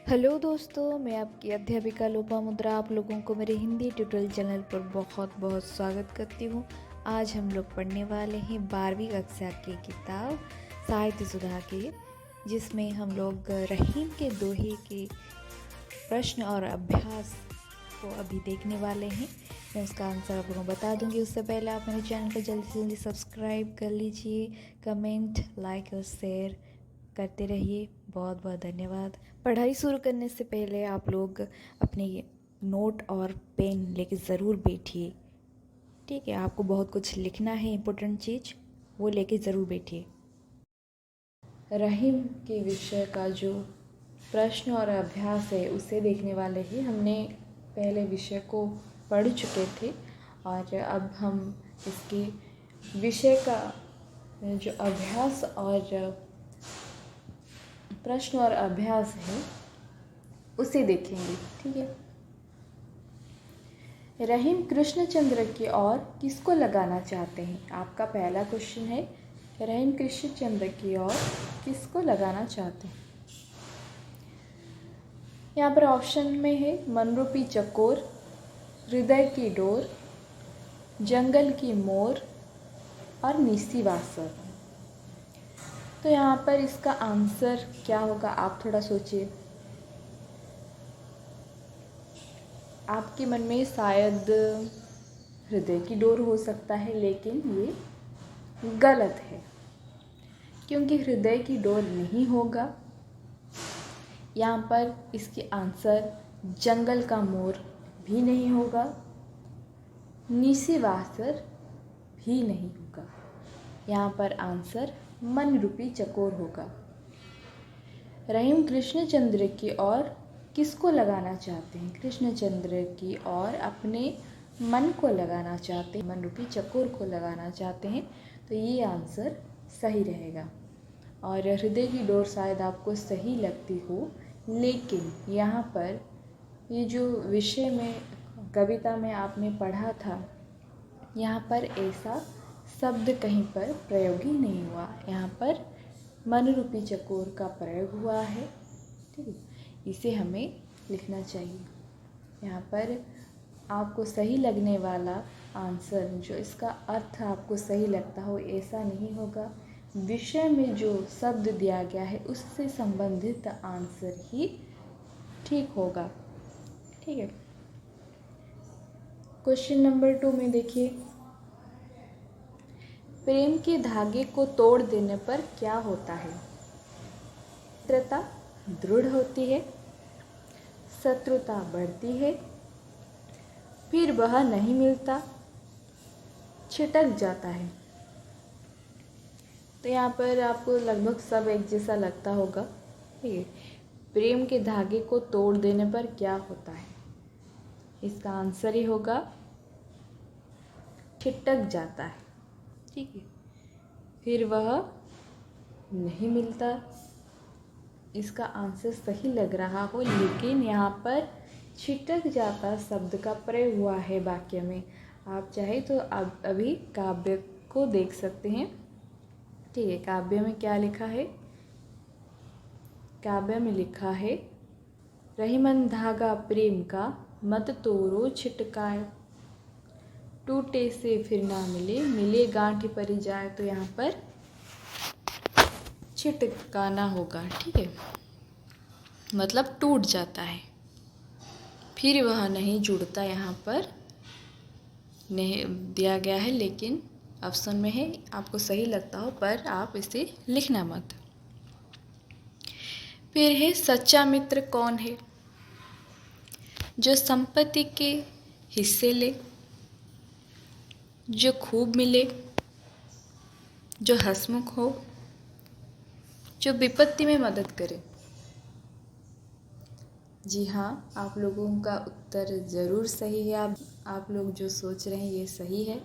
Hello दोस्तों, मैं आपकी अध्यापिका लोपामुद्रा आप लोगों को मेरे हिंदी ट्यूटोरियल चैनल पर बहुत बहुत स्वागत करती हूँ। आज हम लोग पढ़ने वाले हैं 12वीं कक्षा की किताब साहित्य सुधा की, जिसमें हम लोग रहीम के दोहे के प्रश्न और अभ्यास को अभी देखने वाले हैं। मैं उसका आंसर आप लोगों को बता दूंगी। उससे पहले आप मेरे चैनल को जल्दी से जल्दी सब्सक्राइब कर लीजिए, कमेंट, लाइक और शेयर करते रहिए। बहुत बहुत धन्यवाद। पढ़ाई शुरू करने से पहले आप लोग अपने नोट और पेन लेके ज़रूर बैठिए, ठीक है। आपको बहुत कुछ लिखना है, इम्पोर्टेंट चीज़ वो लेके ज़रूर बैठिए। रहीम के विषय का जो प्रश्न और अभ्यास है उसे देखने वाले ही। हमने पहले विषय को पढ़ चुके थे और अब हम इसके विषय का जो अभ्यास और प्रश्न और अभ्यास है उसे देखेंगे, ठीक है। रहीम कृष्णचंद्र की ओर किसको लगाना चाहते हैं? आपका पहला क्वेश्चन है, रहीम कृष्णचंद्र की ओर किसको लगाना चाहते हैं? यहाँ पर ऑप्शन में है मनरूपी चकोर, हृदय की डोर, जंगल की मोर और निसी वासर। तो यहाँ पर इसका आंसर क्या होगा, आप थोड़ा सोचिए। आपके मन में शायद हृदय की डोर हो सकता है, लेकिन ये गलत है, क्योंकि हृदय की डोर नहीं होगा। यहाँ पर इसके आंसर जंगल का मोर भी नहीं होगा, निसी वासर भी नहीं होगा। यहाँ पर आंसर मन रूपी चकोर होगा। रहीम कृष्णचंद्र की ओर किसको लगाना चाहते हैं? कृष्णचंद्र की ओर अपने मन को लगाना चाहते हैं, मन रूपी चकोर को लगाना चाहते हैं, तो ये आंसर सही रहेगा। और हृदय की डोर शायद आपको सही लगती हो, लेकिन यहाँ पर ये जो विषय में कविता में आपने पढ़ा था, यहाँ पर ऐसा शब्द कहीं पर प्रयोग ही नहीं हुआ। यहाँ पर मन रूपी चकोर का प्रयोग हुआ है, ठीक है। इसे हमें लिखना चाहिए। यहाँ पर आपको सही लगने वाला आंसर, जो इसका अर्थ आपको सही लगता हो, ऐसा नहीं होगा। विषय में जो शब्द दिया गया है उससे संबंधित आंसर ही ठीक होगा, ठीक है। क्वेश्चन नंबर 2 में देखिए, प्रेम के धागे को तोड़ देने पर क्या होता है? मित्रता दृढ़ होती है, शत्रुता बढ़ती है, फिर वह नहीं मिलता, छिटक जाता है। तो यहाँ पर आपको लगभग सब एक जैसा लगता होगा, ठीक है। प्रेम के धागे को तोड़ देने पर क्या होता है? इसका आंसर ही होगा छिटक जाता है, ठीक है। फिर वह नहीं मिलता, इसका आंसर सही लग रहा हो, लेकिन यहाँ पर छिटक जाता शब्द का प्रयोग हुआ है वाक्य में। आप चाहे तो अब अभी काव्य को देख सकते हैं, ठीक है। काव्य में क्या लिखा है? काव्य में लिखा है, रहीमन धागा प्रेम का मत तोड़ो छिटकाए, टूटे से फिर ना मिले, मिले गांठ परी जाए। तो यहाँ पर छिटकाना होगा, ठीक है, मतलब टूट जाता है, फिर वह नहीं जुड़ता। यहाँ पर नहीं दिया गया है, लेकिन ऑप्शन में है, आपको सही लगता हो पर आप इसे लिखना मत। फिर है, सच्चा मित्र कौन है? जो संपत्ति के हिस्से ले, जो खूब मिले, जो हंसमुख हो, जो विपत्ति में मदद करे। जी हाँ, आप लोगों का उत्तर ज़रूर सही है। आप लोग जो सोच रहे हैं ये सही है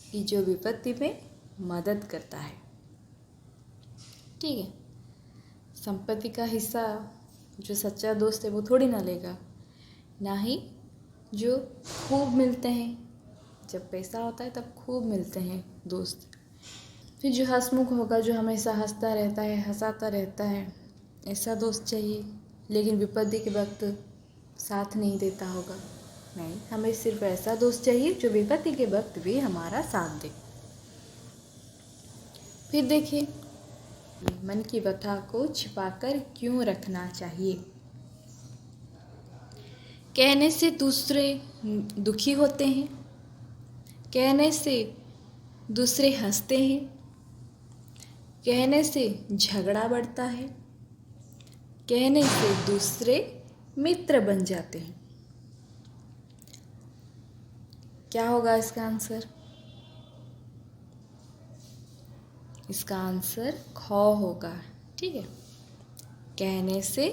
कि जो विपत्ति में मदद करता है, ठीक है। संपत्ति का हिस्सा जो सच्चा दोस्त है वो थोड़ी ना लेगा, ना ही जो खूब मिलते हैं, जब पैसा होता है तब खूब मिलते हैं दोस्त। फिर जो हंसमुख होगा, जो हमेशा हंसता रहता है, हंसाता रहता है, ऐसा दोस्त चाहिए, लेकिन विपत्ति के वक्त साथ नहीं देता होगा। नहीं, हमें सिर्फ ऐसा दोस्त चाहिए जो विपत्ति के वक्त भी हमारा साथ दे। फिर देखिए, मन की व्यथा को छिपाकर क्यों रखना चाहिए। कहने से दूसरे दुखी होते हैं, कहने से दूसरे हंसते हैं, कहने से झगड़ा बढ़ता है, कहने से दूसरे मित्र बन जाते हैं। क्या होगा इसका आंसर? इसका आंसर ख होगा। ठीक है, कहने से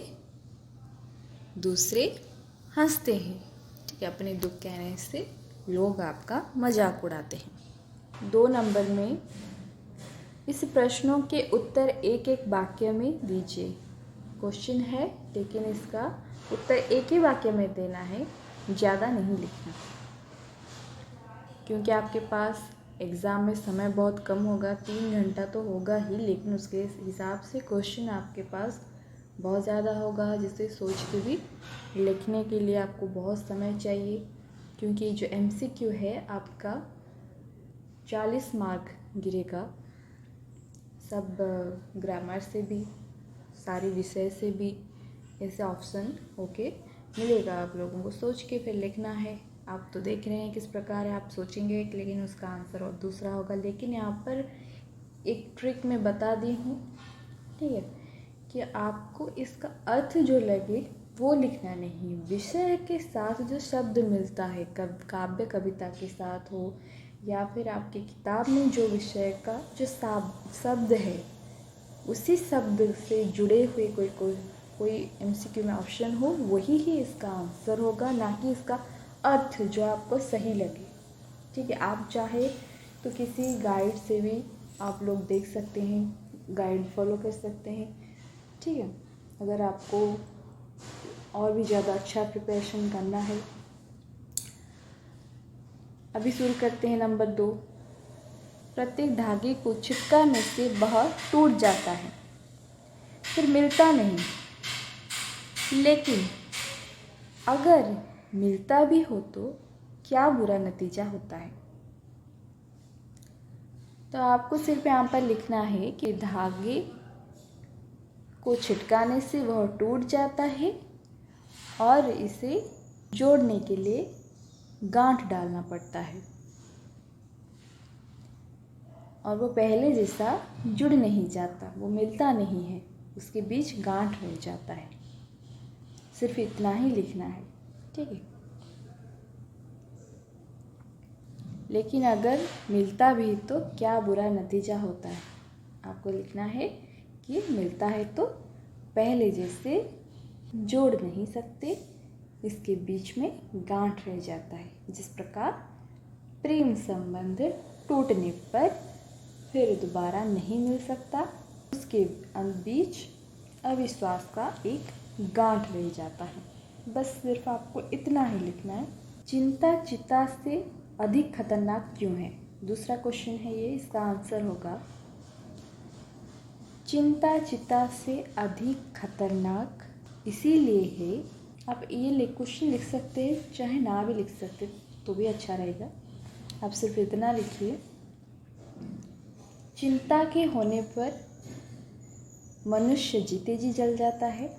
दूसरे हंसते हैं। ठीक है, अपने दुख कहने से लोग आपका मजाक उड़ाते हैं। 2 नंबर में इस प्रश्नों के उत्तर एक एक वाक्य में दीजिए। क्वेश्चन है लेकिन इसका उत्तर एक ही वाक्य में देना है, ज़्यादा नहीं लिखना, क्योंकि आपके पास एग्ज़ाम में समय बहुत कम होगा। 3 घंटा तो होगा ही, लेकिन उसके हिसाब से क्वेश्चन आपके पास बहुत ज़्यादा होगा, जिसे सोच के भी लिखने के लिए आपको बहुत समय चाहिए। क्योंकि जो MCQ है आपका 40 मार्क गिरेगा, सब ग्रामर से भी, सारे विषय से भी ऐसे ऑप्शन ओके मिलेगा। आप लोगों को सोच के फिर लिखना है। आप तो देख रहे हैं किस प्रकार है, आप सोचेंगे लेकिन उसका आंसर और दूसरा होगा। लेकिन यहाँ पर एक ट्रिक मैं बता दी हूँ, ठीक है, कि आपको इसका अर्थ जो लगे वो लिखना नहीं, विषय के साथ जो शब्द मिलता है, काव्य कविता के साथ हो या फिर आपकी किताब में जो विषय का जो शब्द है उसी शब्द से जुड़े हुए कोई MCQ में ऑप्शन हो, वही ही इसका आंसर होगा, ना कि इसका अर्थ जो आपको सही लगे। ठीक है, आप चाहे तो किसी गाइड से भी आप लोग देख सकते हैं, गाइड फॉलो कर सकते हैं। ठीक है, अगर आपको और भी ज़्यादा अच्छा प्रिपरेशन करना है। अभी शुरू करते हैं नंबर 2। प्रत्येक धागे को चिपकाने से वह टूट जाता है, फिर मिलता नहीं, लेकिन अगर मिलता भी हो तो क्या बुरा नतीजा होता है। तो आपको सिर्फ यहाँ पर लिखना है कि धागे को छिटकाने से वह टूट जाता है और इसे जोड़ने के लिए गांठ डालना पड़ता है, और वो पहले जैसा जुड़ नहीं जाता, वो मिलता नहीं है, उसके बीच गांठ रह जाता है। सिर्फ इतना ही लिखना है। ठीक है, लेकिन अगर मिलता भी तो क्या बुरा नतीजा होता है। आपको लिखना है कि मिलता है तो पहले जैसे जोड़ नहीं सकते, इसके बीच में गांठ रह जाता है। जिस प्रकार प्रेम संबंध टूटने पर फिर दोबारा नहीं मिल सकता, उसके बीच अविश्वास का एक गांठ रह जाता है। बस सिर्फ आपको इतना ही लिखना है। चिंता चिता से अधिक खतरनाक क्यों है? दूसरा क्वेश्चन है ये, इसका आंसर होगा चिंता चिता से अधिक खतरनाक इसीलिए है। आप ये क्वेश्चन लिख सकते हैं, चाहे ना भी लिख सकते तो भी अच्छा रहेगा। आप सिर्फ इतना लिखिए, चिंता के होने पर मनुष्य जीते जी जल जाता है,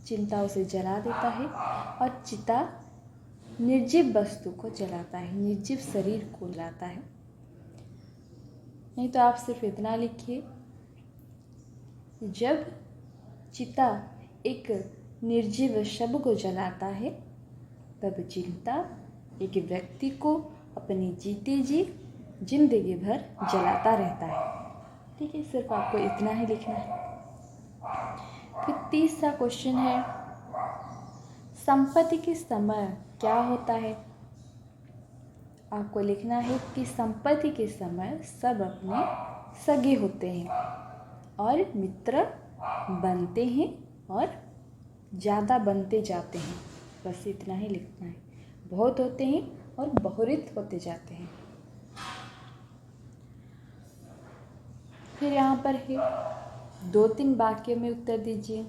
चिंता उसे जला देता है, और चिता निर्जीव वस्तु को जलाता है, निर्जीव शरीर को लाता है। नहीं तो आप सिर्फ इतना लिखिए, जब चिता एक निर्जीव शव को जलाता है तब चिंता एक व्यक्ति को अपनी जीते जी जिंदगी भर जलाता रहता है। ठीक है, सिर्फ आपको इतना ही लिखना है। फिर तीसरा क्वेश्चन है, संपत्ति के समय क्या होता है? आपको लिखना है कि संपत्ति के समय सब अपने सगे होते हैं और मित्र बनते हैं और ज़्यादा बनते जाते हैं। बस इतना ही लिखना है। बहुत होते हैं और बहुरित होते जाते हैं। फिर यहाँ पर है 2-3 वाक्य में उत्तर दीजिए।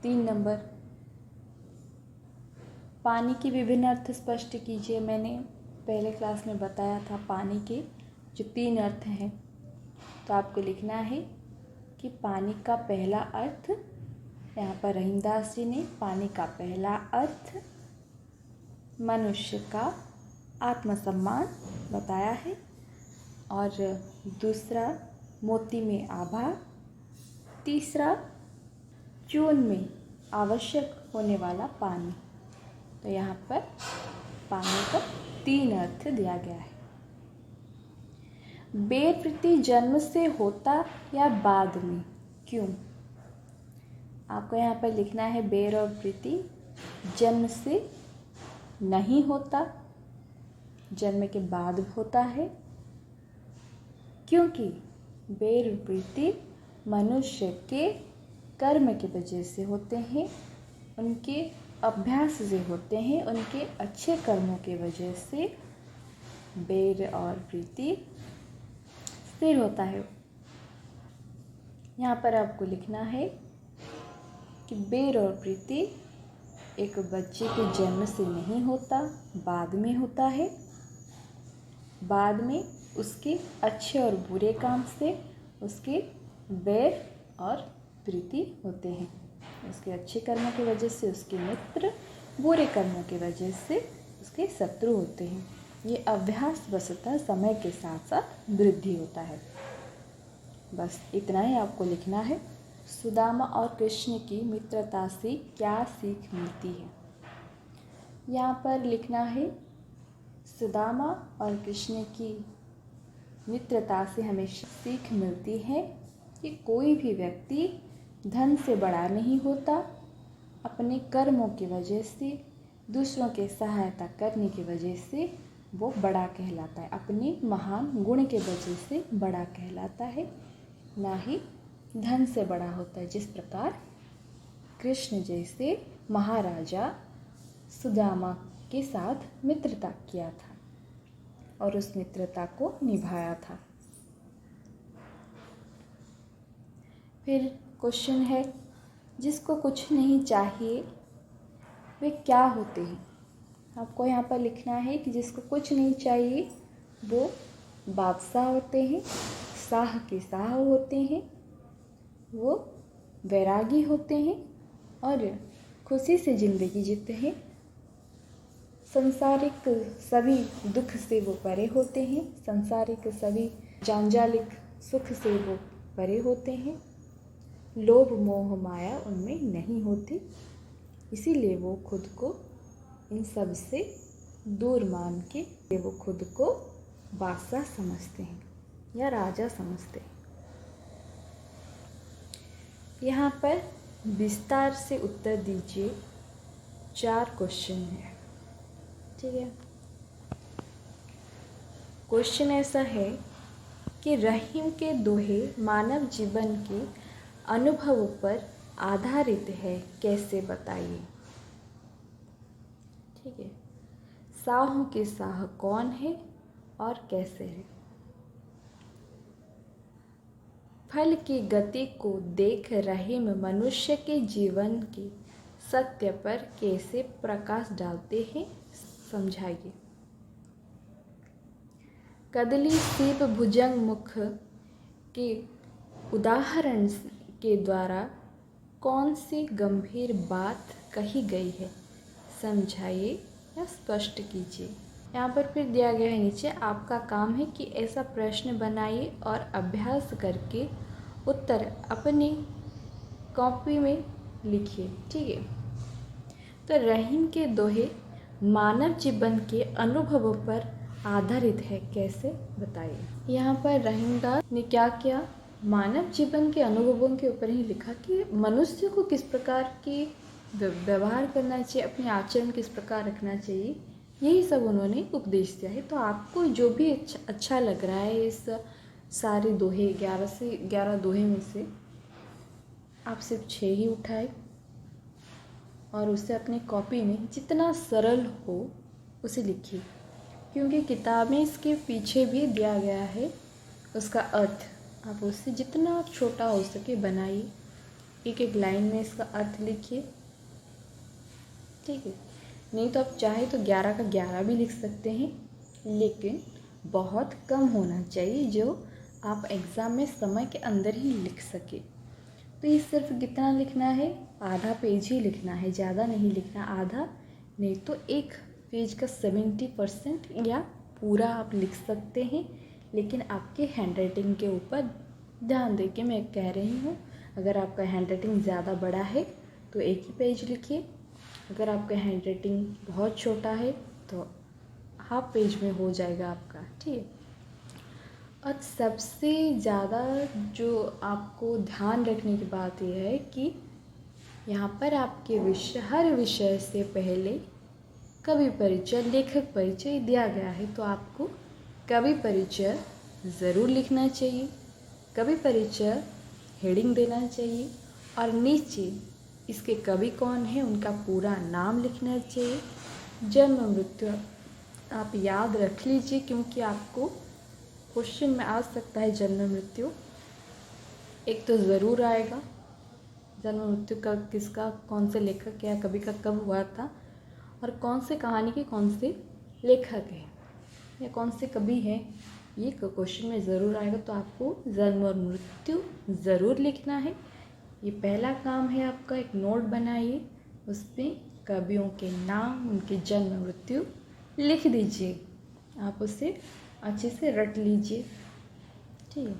3 नंबर, पानी के विभिन्न अर्थ स्पष्ट कीजिए। मैंने पहले क्लास में बताया था पानी के जो 3 अर्थ हैं। तो आपको लिखना है कि पानी का पहला अर्थ, यहाँ पर रहीमदास जी ने पानी का पहला अर्थ मनुष्य का आत्मसम्मान बताया है, और दूसरा मोती में आभा, तीसरा चून में आवश्यक होने वाला पानी। तो यहाँ पर पानी का 3 अर्थ दिया गया है। बेर प्रीति जन्म से होता या बाद में, क्यों? आपको यहाँ पर लिखना है बेर और प्रीति जन्म से नहीं होता, जन्म के बाद होता है, क्योंकि बेर और प्रीति मनुष्य के कर्म की वजह से होते हैं, उनके अभ्यास से होते हैं, उनके अच्छे कर्मों की वजह से बेर और प्रीति स्थिर होता है। यहाँ पर आपको लिखना है कि बेर और प्रीति एक बच्चे के जन्म से नहीं होता, बाद में होता है। बाद में उसके अच्छे और बुरे काम से उसके बेर और प्रीति होते हैं। उसके अच्छे कर्मों की वजह से उसके मित्र, बुरे कर्मों की वजह से उसके शत्रु होते हैं। ये अभ्यास वशतः समय के साथ साथ वृद्धि होता है। बस इतना ही आपको लिखना है। सुदामा और कृष्ण की मित्रता से क्या सीख मिलती है? यहाँ पर लिखना है सुदामा और कृष्ण की मित्रता से हमें सीख मिलती है कि कोई भी व्यक्ति धन से बड़ा नहीं होता। अपने कर्मों की वजह से, दूसरों की सहायता करने की वजह से वो बड़ा कहलाता है। अपने महान गुण के वजह से बड़ा कहलाता है, ना ही धन से बड़ा होता है। जिस प्रकार कृष्ण जैसे महाराजा सुदामा के साथ मित्रता किया था और उस मित्रता को निभाया था। फिर क्वेश्चन है, जिसको कुछ नहीं चाहिए वे क्या होते हैं? आपको यहाँ पर लिखना है कि जिसको कुछ नहीं चाहिए वो बादशाह होते हैं, शाह के शाह होते हैं, वो वैरागी होते हैं और खुशी से ज़िंदगी जीते हैं। संसारिक सभी दुख से वो परे होते हैं, संसारिक सभी जांजालिक सुख से वो परे होते हैं। लोभ मोह माया उनमें नहीं होती, इसीलिए वो खुद को इन सब से दूर मान के वो खुद को बादशाह समझते हैं या राजा समझते हैं। यहाँ पर विस्तार से उत्तर दीजिए। 4 क्वेश्चन है, ठीक है। क्वेश्चन ऐसा है कि रहीम के दोहे मानव जीवन के अनुभवों पर आधारित है, कैसे बताइए? ठीक है। साहों के साह कौन है और कैसे है? फल की गति को देख रहीम मनुष्य के जीवन के सत्य पर कैसे प्रकाश डालते हैं, समझाइए। कदली सीप भुजंग मुख के उदाहरण के द्वारा कौन सी गंभीर बात कही गई है, समझाइए या स्पष्ट कीजिए। यहाँ पर फिर दिया गया है नीचे, आपका काम है कि ऐसा प्रश्न बनाइए और अभ्यास करके उत्तर अपनी कॉपी में लिखिए, ठीक है। तो रहीम के दोहे मानव जीवन के अनुभवों पर आधारित है, कैसे बताइए। यहाँ पर रहीमदास ने क्या किया, मानव जीवन के अनुभवों के ऊपर ही लिखा कि मनुष्य को किस प्रकार की व्यवहार करना चाहिए, अपने आचरण किस प्रकार रखना चाहिए, यही सब उन्होंने उपदेश दिया है। तो आपको जो भी अच्छा लग रहा है इस सारे दोहे 11 से 11 दोहे में से आप सिर्फ 6 ही उठाए और उसे अपनी कॉपी में जितना सरल हो उसे लिखिए, क्योंकि किताब में इसके पीछे भी दिया गया है उसका अर्थ। आप उससे जितना छोटा हो सके बनाइए एक एक लाइन में इसका अर्थ लिखिए, ठीक है। नहीं तो आप चाहे तो 11 का 11 भी लिख सकते हैं, लेकिन बहुत कम होना चाहिए जो आप एग्ज़ाम में समय के अंदर ही लिख सके। तो ये सिर्फ कितना लिखना है, आधा पेज ही लिखना है, ज़्यादा नहीं लिखना, आधा नहीं तो एक पेज का 70% या पूरा आप लिख सकते हैं। लेकिन आपके हैंडराइटिंग के ऊपर ध्यान दे के मैं कह रही हूँ। अगर आपका हैंडराइटिंग ज़्यादा बड़ा है तो एक ही पेज लिखिए, अगर आपका हैंडराइटिंग बहुत छोटा है तो हाफ पेज में हो जाएगा आपका, ठीक है। और सबसे ज़्यादा जो आपको ध्यान रखने की बात यह है कि यहाँ पर आपके हर विषय से पहले कवि परिचय, लेखक परिचय दिया गया है, तो आपको कवि परिचय ज़रूर लिखना चाहिए। कवि परिचय हेडिंग देना चाहिए और नीचे इसके कवि कौन है उनका पूरा नाम लिखना चाहिए। जन्म मृत्यु आप याद रख लीजिए, क्योंकि आपको क्वेश्चन में आ सकता है जन्म मृत्यु। एक तो ज़रूर आएगा जन्म मृत्यु का किसका, कौन से लेखक या कवि का कब हुआ था, और कौन से कहानी के कौन से लेखक हैं या कौन से कवि हैं, ये क्वेश्चन में ज़रूर आएगा। तो आपको जन्म और मृत्यु ज़रूर लिखना है। ये पहला काम है आपका। एक नोट बनाइए, उसमें कवियों के नाम, उनके जन्म मृत्यु लिख दीजिए। आप उसे अच्छे से रट लीजिए, ठीक है।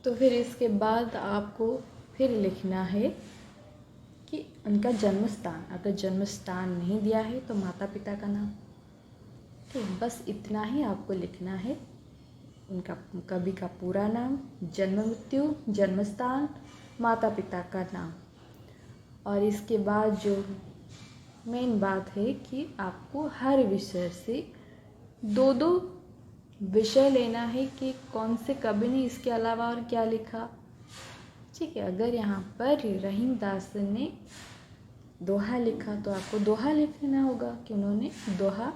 तो फिर इसके बाद आपको फिर लिखना है कि उनका जन्म स्थान। अगर जन्म स्थान नहीं दिया है तो माता पिता का नाम, ठीक है। बस इतना ही आपको लिखना है, उनका कवि का पूरा नाम, जन्म मृत्यु, जन्म स्थान, माता पिता का नाम। और इसके बाद जो मेन बात है कि आपको हर विषय से 2-2 विषय लेना है कि कौन से कवि ने इसके अलावा और क्या लिखा, ठीक है। अगर यहाँ पर रहीम दास ने दोहा लिखा तो आपको दोहा लिखना होगा कि उन्होंने दोहा,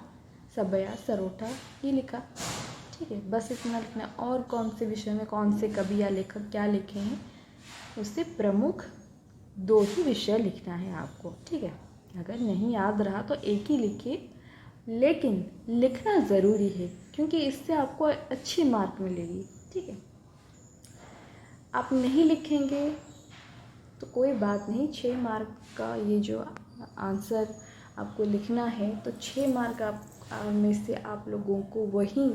सब्या, सरोठा ये लिखा, ठीक है। बस इतना लिखना। और कौन से विषय में कौन से कवि या लेखक क्या लिखे हैं, उससे प्रमुख 2 ही विषय लिखना है आपको, ठीक है। अगर नहीं याद रहा तो एक ही लिखिए, लेकिन लिखना ज़रूरी है, क्योंकि इससे आपको अच्छी मार्क मिलेगी, ठीक है। आप नहीं लिखेंगे तो कोई बात नहीं, 6 मार्क का ये जो आंसर आपको लिखना है, तो 6 मार्क आप में से आप लोगों को वही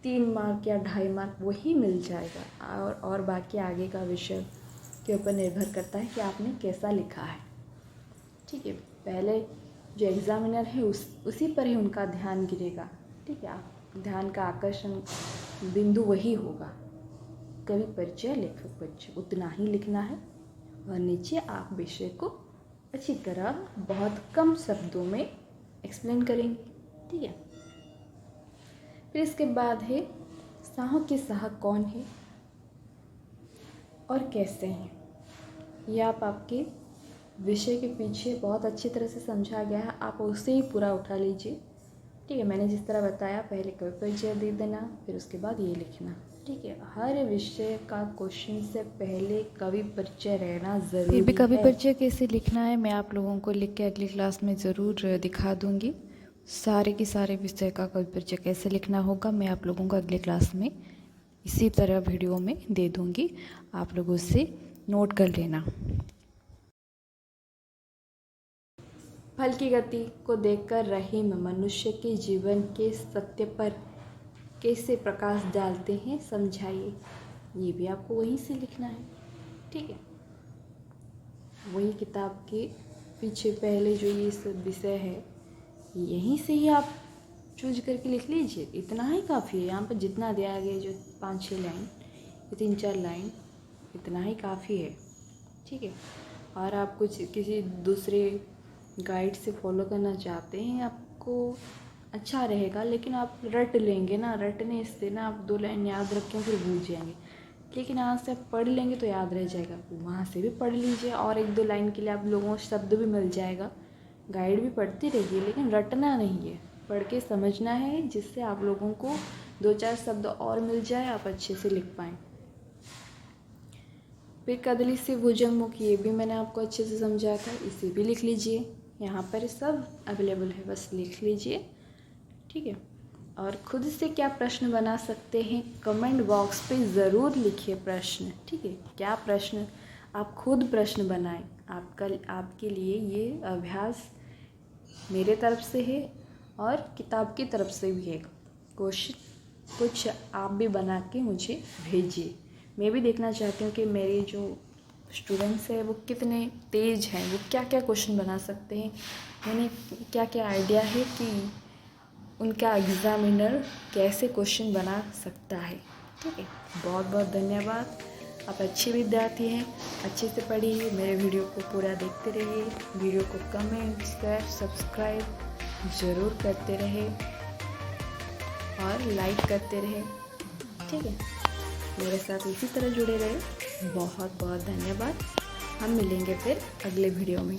3 मार्क या 2.5 मार्क वही मिल जाएगा। और बाकी आगे का विषय के ऊपर निर्भर करता है कि आपने कैसा लिखा है, ठीक है। पहले जो एग्ज़ामिनर है उसी पर ही उनका ध्यान गिरेगा, ठीक है। आप ध्यान का आकर्षण बिंदु वही होगा। कवि परिचय, लेखक परिचय उतना ही लिखना है, और नीचे आप विषय को अच्छी तरह बहुत कम शब्दों में एक्सप्लेन करेंगे, ठीक है। फिर इसके बाद है साहों के साह कौन है और कैसे हैं। ये आपके विषय के पीछे बहुत अच्छी तरह से समझा गया है, आप उसे ही पूरा उठा लीजिए, ठीक है। मैंने जिस तरह बताया, पहले कवि परिचय दे देना, फिर उसके बाद ये लिखना, ठीक है। हर विषय का क्वेश्चन से पहले कवि परिचय रहना ज़रूरी है। कवि परिचय कैसे लिखना है मैं आप लोगों को लिख के अगली क्लास में ज़रूर दिखा दूंगी। सारे के सारे विषय का कवि परिचय कैसे लिखना होगा मैं आप लोगों को अगले क्लास में इसी तरह वीडियो में दे दूंगी, आप लोग उससे नोट कर लेना। फल की गति को देखकर रहीम मनुष्य के जीवन के सत्य पर कैसे प्रकाश डालते हैं समझाइए। ये भी आपको वहीं से लिखना है, ठीक है। वही किताब के पीछे पहले जो ये सब विषय है यहीं से ही आप चूज करके लिख लीजिए, इतना ही काफ़ी है। यहाँ पर जितना दिया गया जो 5-6 लाइन, 3-4 लाइन, इतना ही काफ़ी है, ठीक है। और आप कुछ किसी दूसरे गाइड से फॉलो करना चाहते हैं, आपको अच्छा रहेगा, लेकिन आप रट लेंगे ना, रटने से ना आप 2 लाइन याद रखें फिर भूल जाएंगे। लेकिन यहाँ से आप पढ़ लेंगे तो याद रह जाएगा, वहाँ से भी पढ़ लीजिए और 1-2 लाइन के लिए आप लोगों को शब्द भी मिल जाएगा। गाइड भी पढ़ती रहिए, लेकिन रटना नहीं है, पढ़ के समझना है, जिससे आप लोगों को 2-4 शब्द और मिल जाए, आप अच्छे से लिख पाएँ। फिर कदली से भुजंगमुख, ये भी मैंने आपको अच्छे से समझाया था, इसे भी लिख लीजिए। यहाँ पर सब अवेलेबल है, बस लिख लीजिए, ठीक है। और खुद से क्या प्रश्न बना सकते हैं कमेंट बॉक्स पे ज़रूर लिखिए प्रश्न, ठीक है। क्या प्रश्न, आप खुद प्रश्न बनाएं। आपके लिए ये अभ्यास मेरे तरफ से है और किताब की तरफ से भी है। कुछ आप भी बना के मुझे भेजिए। मैं भी देखना चाहती हूँ कि मेरे जो स्टूडेंट्स हैं वो कितने तेज़ हैं, वो क्या क्या क्वेश्चन बना सकते हैं, उन्हें क्या क्या आइडिया है कि उनका एग्ज़ामिनर कैसे क्वेश्चन बना सकता है, ठीक है। बहुत बहुत धन्यवाद। आप अच्छे विद्यार्थी हैं, अच्छे से पढ़िए, मेरे वीडियो को पूरा देखते रहिए, वीडियो को कमेंट शेयर सब्सक्राइब ज़रूर करते रहे और लाइक करते रहे, ठीक है। मेरे साथ इसी तरह जुड़े रहे। बहुत बहुत धन्यवाद। हम मिलेंगे फिर अगले वीडियो में।